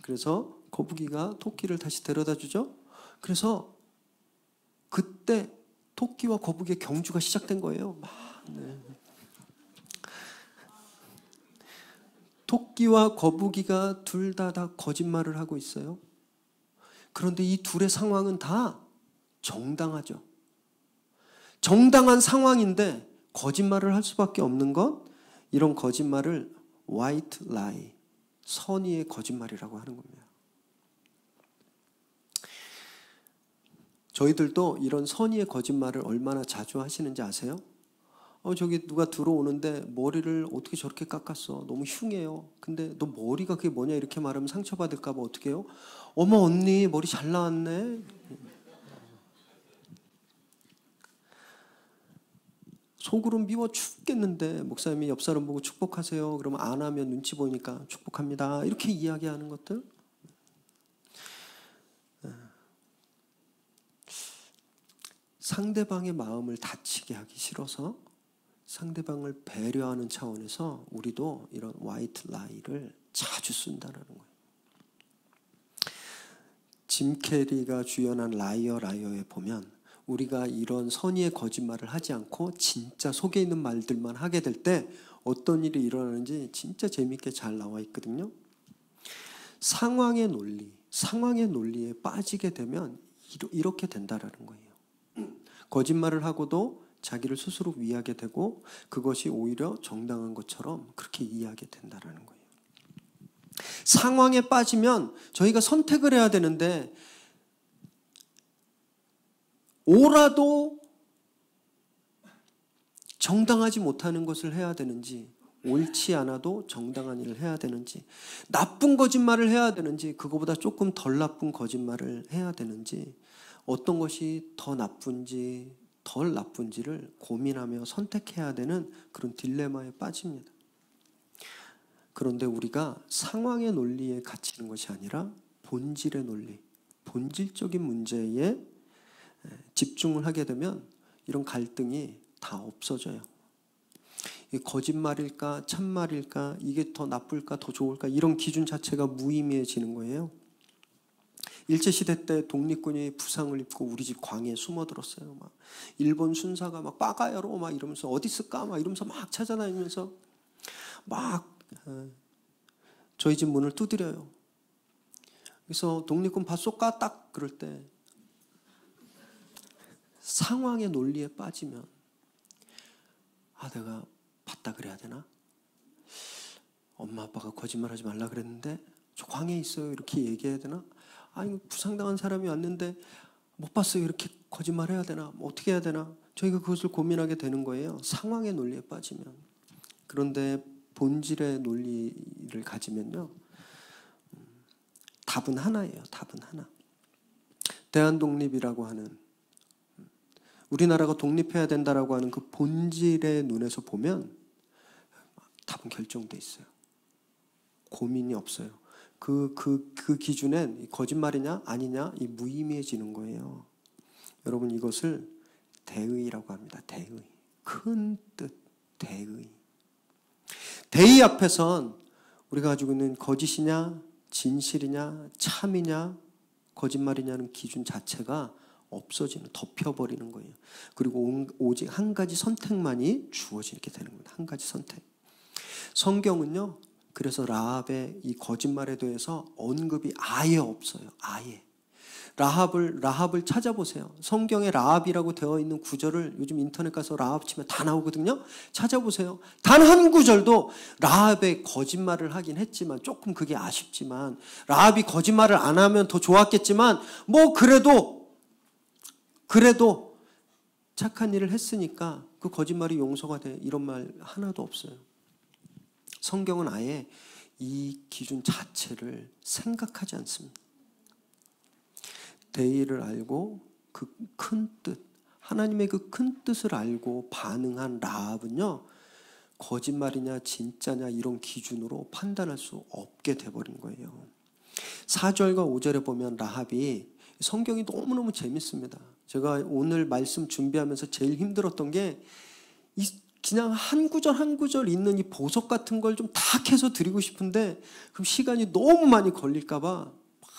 그래서 거북이가 토끼를 다시 데려다 주죠. 그래서 그때 토끼와 거북이의 경주가 시작된 거예요. 네. 토끼와 거북이가 둘 다 거짓말을 하고 있어요. 그런데 이 둘의 상황은 다 정당하죠. 정당한 상황인데 거짓말을 할 수밖에 없는 것, 이런 거짓말을 white lie, 선의의 거짓말이라고 하는 겁니다. 저희들도 이런 선의의 거짓말을 얼마나 자주 하시는지 아세요? 저기 누가 들어오는데 머리를 어떻게 저렇게 깎았어? 너무 흉해요. 근데 너 머리가 그게 뭐냐 이렇게 말하면 상처받을까 봐 어떻게 해요? 어머 언니 머리 잘 나왔네. 속으로 미워 죽겠는데 목사님이 옆 사람 보고 축복하세요. 그러면 안 하면 눈치 보니까 축복합니다. 이렇게 이야기하는 것들. 상대방의 마음을 다치게 하기 싫어서 상대방을 배려하는 차원에서 우리도 이런 화이트 라이를 자주 쓴다는 거예요. 짐 캐리가 주연한 라이어에 보면 우리가 이런 선의의 거짓말을 하지 않고 진짜 속에 있는 말들만 하게 될 때 어떤 일이 일어나는지 진짜 재밌게 잘 나와 있거든요. 상황의 논리에 빠지게 되면 이렇게 된다라는 거예요. 거짓말을 하고도 자기를 스스로 위하게 되고 그것이 오히려 정당한 것처럼 그렇게 이해하게 된다라는 거예요. 상황에 빠지면 저희가 선택을 해야 되는데 옳아도 정당하지 못하는 것을 해야 되는지, 옳지 않아도 정당한 일을 해야 되는지, 나쁜 거짓말을 해야 되는지, 그거보다 조금 덜 나쁜 거짓말을 해야 되는지, 어떤 것이 더 나쁜지 덜 나쁜지를 고민하며 선택해야 되는 그런 딜레마에 빠집니다. 그런데 우리가 상황의 논리에 갇히는 것이 아니라 본질의 논리, 본질적인 문제에 집중을 하게 되면 이런 갈등이 다 없어져요. 거짓말일까 참말일까, 이게 더 나쁠까 더 좋을까, 이런 기준 자체가 무의미해지는 거예요. 일제시대 때 독립군이 부상을 입고 우리 집 광야에 숨어들었어요. 막 일본 순사가 막 빠가야로 막 이러면서 어디 있을까 막 이러면서 막 찾아다니면서 막 저희 집 문을 두드려요. 그래서 독립군 밭속가 딱 그럴 때 상황의 논리에 빠지면 내가 봤다 그래야 되나? 엄마 아빠가 거짓말하지 말라 그랬는데 저 광야에 있어요 이렇게 얘기해야 되나? 아니 부상당한 사람이 왔는데 못 봤어요 이렇게 거짓말해야 되나? 어떻게 해야 되나? 저희가 그것을 고민하게 되는 거예요. 상황의 논리에 빠지면. 그런데 본질의 논리를 가지면요, 답은 하나예요. 답은 하나. 대한독립이라고 하는, 우리나라가 독립해야 된다라고 하는 그 본질의 눈에서 보면 답은 결정돼 있어요. 고민이 없어요. 그 기준엔 거짓말이냐 아니냐 이 무의미해지는 거예요. 여러분, 이것을 대의라고 합니다. 대의. 큰 뜻, 대의. 대의 앞에선 우리가 가지고 있는 거짓이냐 진실이냐 참이냐 거짓말이냐는 기준 자체가 없어지는, 덮여버리는 거예요. 그리고 오직 한 가지 선택만이 주어지게 되는 겁니다. 한 가지 선택. 성경은요, 그래서 라합의 이 거짓말에 대해서 언급이 아예 없어요. 아예. 라합을 찾아보세요. 성경에 라합이라고 되어 있는 구절을 요즘 인터넷 가서 라합 치면 다 나오거든요. 찾아보세요. 단 한 구절도 라합의 거짓말을 하긴 했지만, 조금 그게 아쉽지만, 라합이 거짓말을 안 하면 더 좋았겠지만, 뭐 그래도 착한 일을 했으니까 그 거짓말이 용서가 돼, 이런 말 하나도 없어요. 성경은 아예 이 기준 자체를 생각하지 않습니다. 대의를 알고 그 큰 뜻, 하나님의 그 큰 뜻을 알고 반응한 라합은요, 거짓말이냐 진짜냐 이런 기준으로 판단할 수 없게 돼버린 거예요. 4절과 5절에 보면 라합이, 성경이 너무너무 재밌습니다. 제가 오늘 말씀 준비하면서 제일 힘들었던 게 그냥 한 구절 한 구절 있는 이 보석 같은 걸 좀 다 캐서 드리고 싶은데 그럼 시간이 너무 많이 걸릴까 봐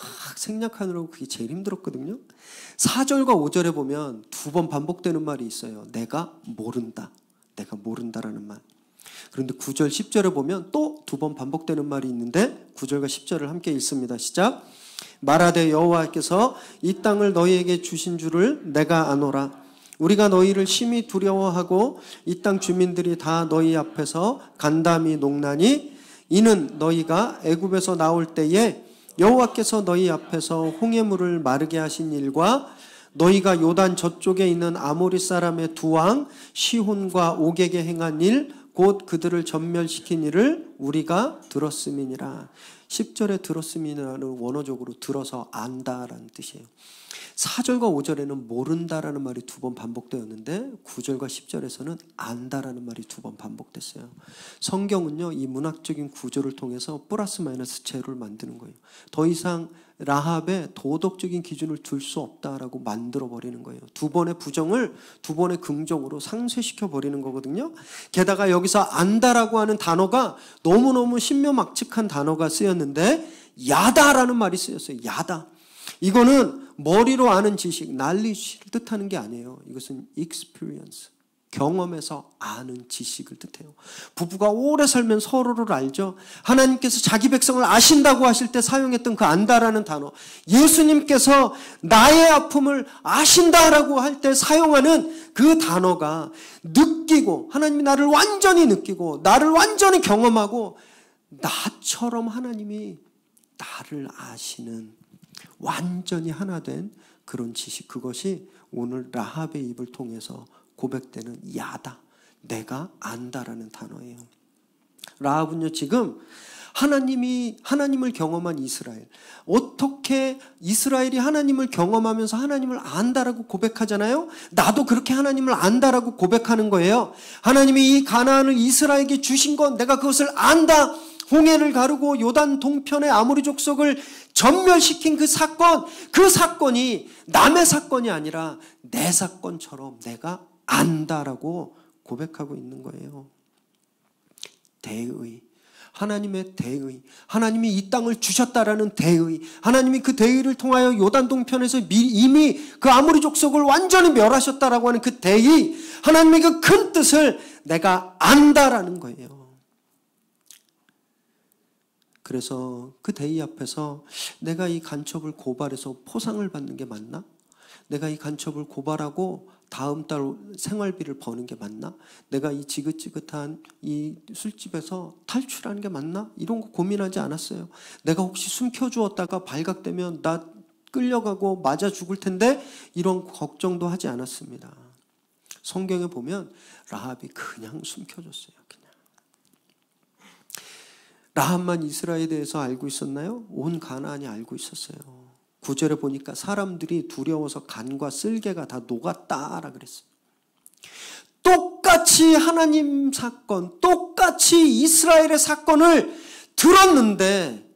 막 생략하느라고 그게 제일 힘들었거든요. 4절과 5절에 보면 두 번 반복되는 말이 있어요. 내가 모른다. 내가 모른다라는 말. 그런데 9절 10절에 보면 또 두 번 반복되는 말이 있는데 9절과 10절을 함께 읽습니다. 시작. 말하되 여호와께서 이 땅을 너희에게 주신 줄을 내가 아노라. 우리가 너희를 심히 두려워하고 이 땅 주민들이 다 너희 앞에서 간담이 농나니 이는 너희가 애굽에서 나올 때에 여호와께서 너희 앞에서 홍해물을 마르게 하신 일과 너희가 요단 저쪽에 있는 아모리 사람의 두 왕 시혼과 옥에게 행한 일 곧 그들을 전멸시킨 일을 우리가 들었음이니라. 10절에 들었음이라는 원어적으로 들어서 안다라는 뜻이에요. 4절과 5절에는 모른다라는 말이 두 번 반복되었는데 9절과 10절에서는 안다라는 말이 두 번 반복됐어요. 성경은요, 이 문학적인 구조를 통해서 플러스 마이너스 제로를 만드는 거예요. 더 이상 라합의 도덕적인 기준을 둘 수 없다라고 만들어버리는 거예요. 두 번의 부정을 두 번의 긍정으로 상쇄시켜버리는 거거든요. 게다가 여기서 안다라고 하는 단어가 너무너무 신묘막측한 단어가 쓰였는데 야다라는 말이 쓰였어요. 야다. 이거는 머리로 아는 지식, knowledge를 뜻하는 게 아니에요. 이것은 experience, 경험에서 아는 지식을 뜻해요. 부부가 오래 살면 서로를 알죠. 하나님께서 자기 백성을 아신다고 하실 때 사용했던 그 안다라는 단어, 예수님께서 나의 아픔을 아신다라고 할 때 사용하는 그 단어가 느끼고, 하나님이 나를 완전히 느끼고 나를 완전히 경험하고 나처럼 하나님이 나를 아시는, 완전히 하나 된 그런 지식, 그것이 오늘 라합의 입을 통해서 고백되는 야다, 내가 안다라는 단어예요. 라합은요, 지금 하나님을 경험한 이스라엘, 어떻게 이스라엘이 하나님을 경험하면서 하나님을 안다라고 고백하잖아요. 나도 그렇게 하나님을 안다라고 고백하는 거예요. 하나님이 이 가나안을 이스라엘에게 주신 건 내가 그것을 안다. 홍해를 가르고 요단 동편의 아모리 족속을 전멸시킨 그 사건이 남의 사건이 아니라 내 사건처럼 내가 안다라고 고백하고 있는 거예요. 대의, 하나님의 대의, 하나님이 이 땅을 주셨다라는 대의, 하나님이 그 대의를 통하여 요단 동편에서 이미 그 아모리 족속을 완전히 멸하셨다라고 하는 그 대의, 하나님의 그 큰 뜻을 내가 안다라는 거예요. 그래서 그 대의 앞에서 내가 이 간첩을 고발해서 포상을 받는 게 맞나? 내가 이 간첩을 고발하고 다음 달 생활비를 버는 게 맞나? 내가 이 지긋지긋한 이 술집에서 탈출하는 게 맞나? 이런 거 고민하지 않았어요. 내가 혹시 숨겨주었다가 발각되면 나 끌려가고 맞아 죽을 텐데 이런 걱정도 하지 않았습니다. 성경에 보면 라합이 그냥 숨겨줬어요. 그냥. 라합만 이스라엘에 대해서 알고 있었나요? 온 가나안이 알고 있었어요. 9절에 보니까 사람들이 두려워서 간과 쓸개가 다 녹았다라 그랬어요. 똑같이 하나님 사건, 똑같이 이스라엘의 사건을 들었는데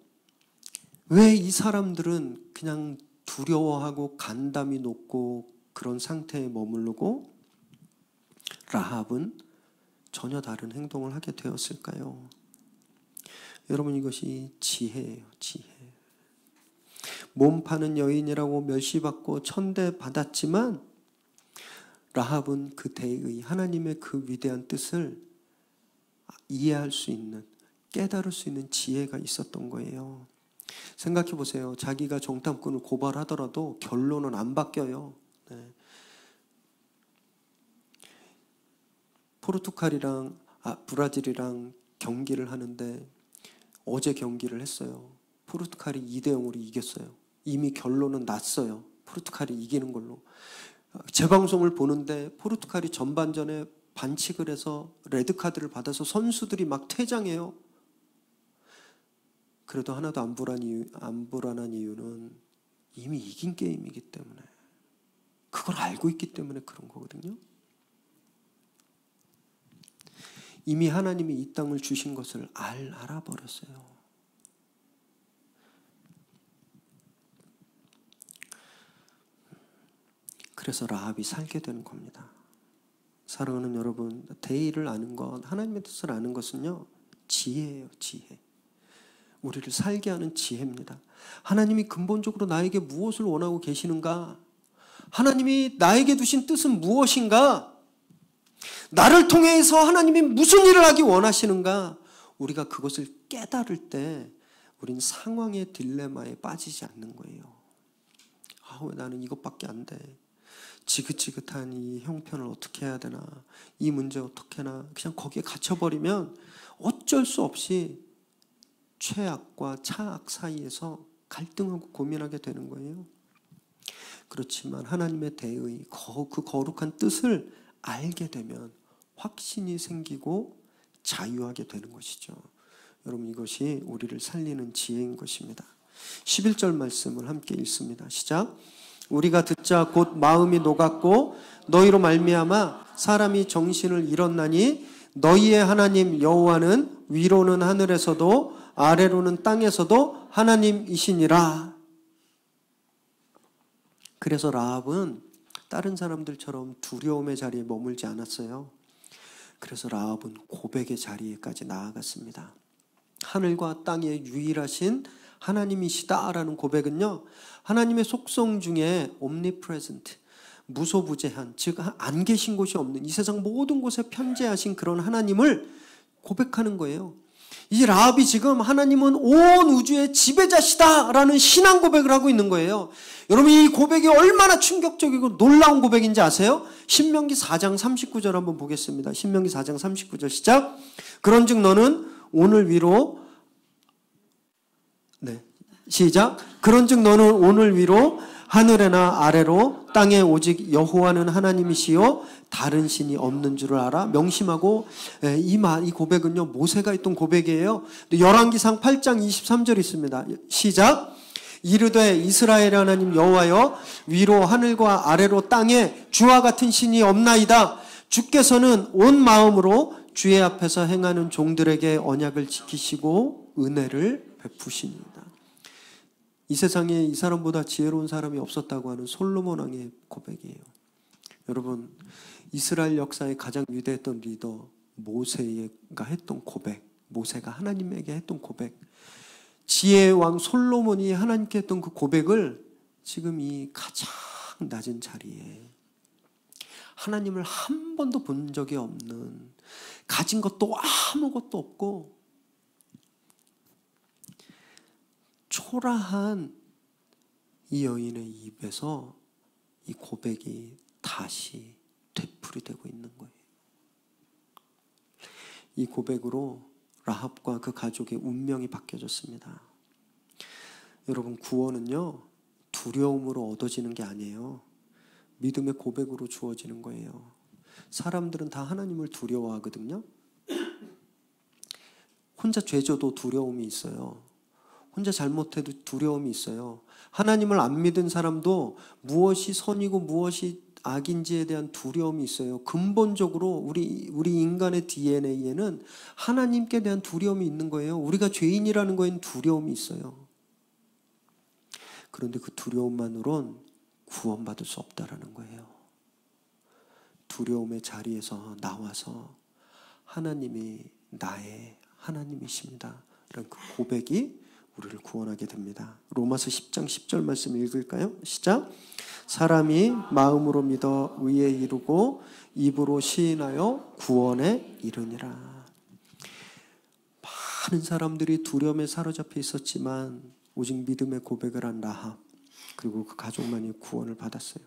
왜 이 사람들은 그냥 두려워하고 간담이 높고 그런 상태에 머무르고 라합은 전혀 다른 행동을 하게 되었을까요? 여러분, 이것이 지혜예요. 지혜. 몸 파는 여인이라고 멸시받고 천대받았지만 라합은 그 대의, 하나님의 그 위대한 뜻을 이해할 수 있는, 깨달을 수 있는 지혜가 있었던 거예요. 생각해 보세요. 자기가 정탐꾼을 고발하더라도 결론은 안 바뀌어요. 네. 포르투갈이랑 브라질이랑 경기를 하는데 어제 경기를 했어요. 포르투갈이 2대0으로 이겼어요. 이미 결론은 났어요. 포르투갈이 이기는 걸로. 재방송을 보는데 포르투갈이 전반전에 반칙을 해서 레드카드를 받아서 선수들이 막 퇴장해요. 그래도 하나도 안 불안한 이유는 이미 이긴 게임이기 때문에, 그걸 알고 있기 때문에 그런 거거든요. 이미 하나님이 이 땅을 주신 것을 알아버렸어요. 그래서 라합이 살게 되는 겁니다. 사랑하는 여러분, 대의를 아는 것, 하나님의 뜻을 아는 것은요, 지혜예요. 지혜. 우리를 살게 하는 지혜입니다. 하나님이 근본적으로 나에게 무엇을 원하고 계시는가? 하나님이 나에게 두신 뜻은 무엇인가? 나를 통해서 하나님이 무슨 일을 하기 원하시는가? 우리가 그것을 깨달을 때 우린 상황의 딜레마에 빠지지 않는 거예요. 왜 나는 이것밖에 안 돼? 지긋지긋한 이 형편을 어떻게 해야 되나? 이 문제 어떻게 하나? 그냥 거기에 갇혀버리면 어쩔 수 없이 최악과 차악 사이에서 갈등하고 고민하게 되는 거예요. 그렇지만 하나님의 대의, 그 거룩한 뜻을 알게 되면 확신이 생기고 자유하게 되는 것이죠. 여러분, 이것이 우리를 살리는 지혜인 것입니다. 11절 말씀을 함께 읽습니다. 시작. 우리가 듣자 곧 마음이 녹았고 너희로 말미암아 사람이 정신을 잃었나니 너희의 하나님 여호와는 위로는 하늘에서도 아래로는 땅에서도 하나님이시니라. 그래서 라합은 다른 사람들처럼 두려움의 자리에 머물지 않았어요. 그래서 라합은 고백의 자리에까지 나아갔습니다. 하늘과 땅의 유일하신 하나님이시다라는 고백은요, 하나님의 속성 중에 omnipresent, 무소부재한, 즉 안 계신 곳이 없는, 이 세상 모든 곳에 편재하신 그런 하나님을 고백하는 거예요. 이 라합이 지금 하나님은 온 우주의 지배자시다라는 신앙 고백을 하고 있는 거예요. 여러분, 이 고백이 얼마나 충격적이고 놀라운 고백인지 아세요? 신명기 4장 39절 한번 보겠습니다. 신명기 4장 39절 시작. 그런즉 너는 오늘 위로, 시작. 그런즉 너는 오늘 위로 하늘에나 아래로 땅에 오직 여호와는 하나님이시요 다른 신이 없는 줄을 알아. 명심하고, 이 고백은요, 모세가 했던 고백이에요. 열왕기상 8장 23절 있습니다. 시작. 이르되 이스라엘 하나님 여호와여, 위로 하늘과 아래로 땅에 주와 같은 신이 없나이다. 주께서는 온 마음으로 주의 앞에서 행하는 종들에게 언약을 지키시고 은혜를 베푸시니이다. 이 세상에 이 사람보다 지혜로운 사람이 없었다고 하는 솔로몬 왕의 고백이에요. 여러분, 이스라엘 역사의 가장 위대했던 리더 모세가 했던 고백, 모세가 하나님에게 했던 고백, 지혜의 왕 솔로몬이 하나님께 했던 그 고백을 지금 이 가장 낮은 자리에 하나님을 한 번도 본 적이 없는, 가진 것도 아무것도 없고 초라한 이 여인의 입에서 이 고백이 다시 되풀이되고 있는 거예요. 이 고백으로 라합과 그 가족의 운명이 바뀌어졌습니다. 여러분, 구원은요, 두려움으로 얻어지는 게 아니에요. 믿음의 고백으로 주어지는 거예요. 사람들은 다 하나님을 두려워하거든요. 혼자 죄져도 두려움이 있어요. 혼자 잘못해도 두려움이 있어요. 하나님을 안 믿은 사람도 무엇이 선이고 무엇이 악인지에 대한 두려움이 있어요. 근본적으로 우리 인간의 DNA에는 하나님께 대한 두려움이 있는 거예요. 우리가 죄인이라는 거에는 두려움이 있어요. 그런데 그 두려움만으론 구원받을 수 없다라는 거예요. 두려움의 자리에서 나와서 하나님이 나의 하나님이십니다. 이런 그 고백이 우리를 구원하게 됩니다. 로마서 10장 10절 말씀 읽을까요? 시작. 사람이 마음으로 믿어 의에 이르고 입으로 시인하여 구원에 이르니라. 많은 사람들이 두려움에 사로잡혀 있었지만 오직 믿음의 고백을 한 라합, 그리고 그 가족만이 구원을 받았어요.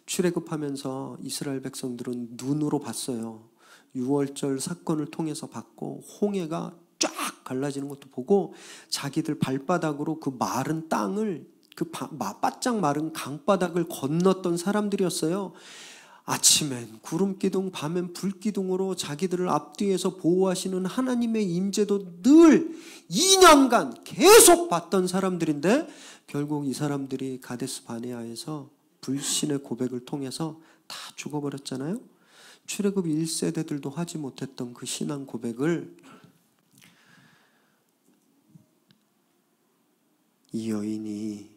출애굽하면서 이스라엘 백성들은 눈으로 봤어요. 유월절 사건을 통해서 봤고, 홍해가 쫙 갈라지는 것도 보고, 자기들 발바닥으로 그 마른 땅을, 그 바짝 마른 강바닥을 건넜던 사람들이었어요. 아침엔 구름기둥, 밤엔 불기둥으로 자기들을 앞뒤에서 보호하시는 하나님의 임재도 늘 2년간 계속 봤던 사람들인데, 결국 이 사람들이 가데스 바네아에서 불신의 고백을 통해서 다 죽어버렸잖아요. 출애굽 1세대들도 하지 못했던 그 신앙 고백을 이 여인이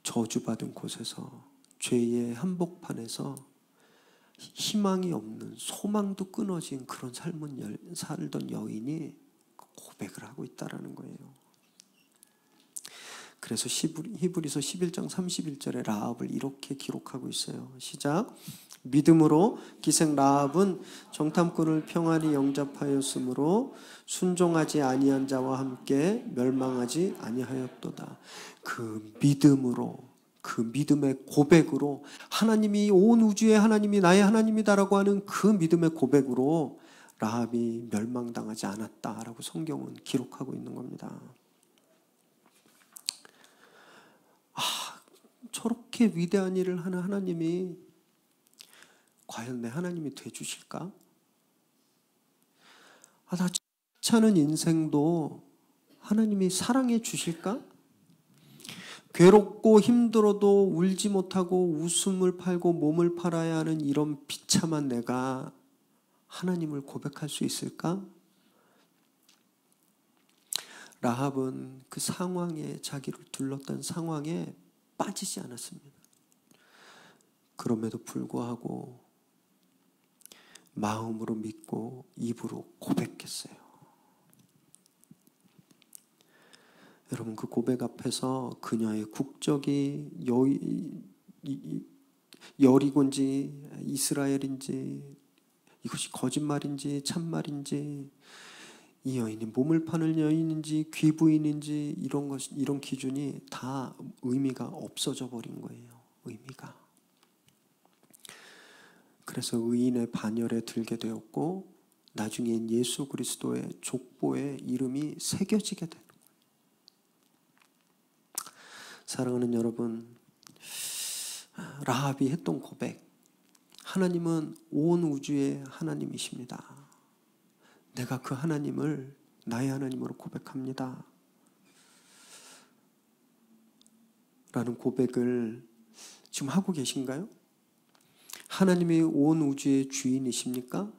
저주받은 곳에서, 죄의 한복판에서 희망이 없는, 소망도 끊어진 그런 삶을 살던 여인이 고백을 하고 있다는 거예요. 그래서 히브리서 11장 31절에 라합을 이렇게 기록하고 있어요. 시작. 믿음으로 기생 라합은 정탐꾼을 평안히 영접하였으므로 순종하지 아니한 자와 함께 멸망하지 아니하였도다. 그 믿음으로, 그 믿음의 고백으로, 하나님이 온 우주의 하나님이 나의 하나님이다라고 하는 그 믿음의 고백으로 라합이 멸망당하지 않았다라고 성경은 기록하고 있는 겁니다. 저렇게 위대한 일을 하는 하나님이 과연 내 하나님이 되주실까? 나 차는 인생도 하나님이 사랑해 주실까? 괴롭고 힘들어도 울지 못하고 웃음을 팔고 몸을 팔아야 하는 이런 비참한 내가 하나님을 고백할 수 있을까? 라합은 그 상황에, 자기를 둘렀던 상황에 빠지지 않았습니다. 그럼에도 불구하고 마음으로 믿고 입으로 고백했어요. 여러분, 그 고백 앞에서 그녀의 국적이 여리고인지 이스라엘인지, 이것이 거짓말인지 참말인지, 이 여인이 몸을 파는 여인인지 귀부인인지, 이런 기준이 다 의미가 없어져 버린 거예요. 의미가. 그래서 의인의 반열에 들게 되었고, 나중엔 예수 그리스도의 족보에 이름이 새겨지게 되는 거예요. 사랑하는 여러분, 라합이 했던 고백, 하나님은 온 우주의 하나님이십니다. 내가 그 하나님을 나의 하나님으로 고백합니다. 라는 고백을 지금 하고 계신가요? 하나님이 온 우주의 주인이십니까?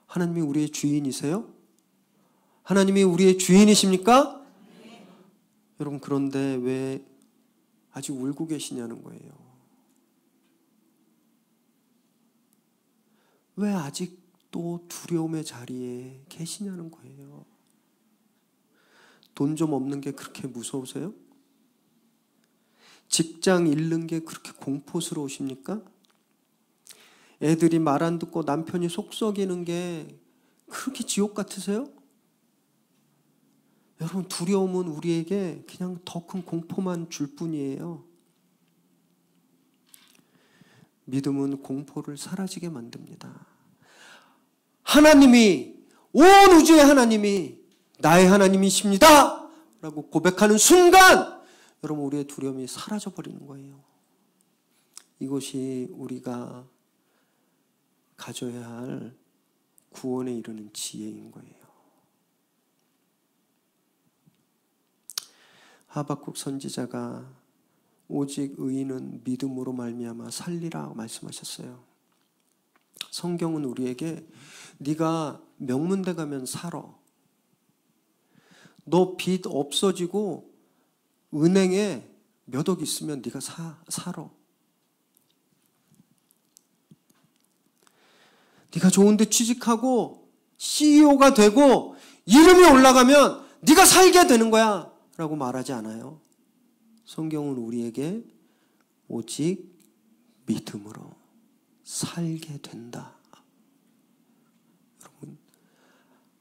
하나님이 우리의 주인이세요? 하나님이 우리의 주인이십니까? 네. 여러분, 그런데 왜 아직 울고 계시냐는 거예요. 왜 아직도 두려움의 자리에 계시냐는 거예요. 돈 좀 없는 게 그렇게 무서우세요? 직장 잃는 게 그렇게 공포스러우십니까? 애들이 말 안 듣고 남편이 속 썩이는 게 그렇게 지옥 같으세요? 여러분, 두려움은 우리에게 그냥 더 큰 공포만 줄 뿐이에요. 믿음은 공포를 사라지게 만듭니다. 하나님이, 온 우주의 하나님이 나의 하나님이십니다 라고 고백하는 순간 여러분, 우리의 두려움이 사라져버리는 거예요. 이것이 우리가 가져야 할 구원에 이르는 지혜인 거예요. 하박국 선지자가 오직 의인은 믿음으로 말미암아 살리라 말씀하셨어요. 성경은 우리에게 네가 명문대 가면 살아. 너 빚 없어지고 은행에 몇 억 있으면 네가 살아. 네가 좋은 데 취직하고 CEO가 되고 이름이 올라가면 네가 살게 되는 거야 라고 말하지 않아요. 성경은 우리에게 오직 믿음으로 살게 된다. 여러분,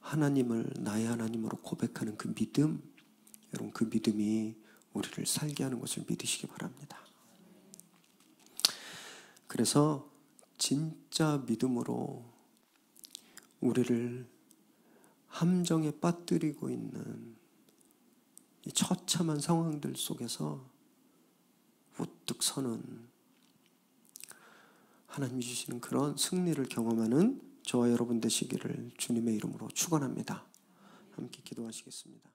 하나님을 나의 하나님으로 고백하는 그 믿음, 여러분, 그 믿음이 우리를 살게 하는 것을 믿으시기 바랍니다. 그래서 진짜 믿음으로 우리를 함정에 빠뜨리고 있는 이 처참한 상황들 속에서 우뚝 서는 하나님이 주시는 그런 승리를 경험하는 저와 여러분 되시기를 주님의 이름으로 축원합니다. 함께 기도하시겠습니다.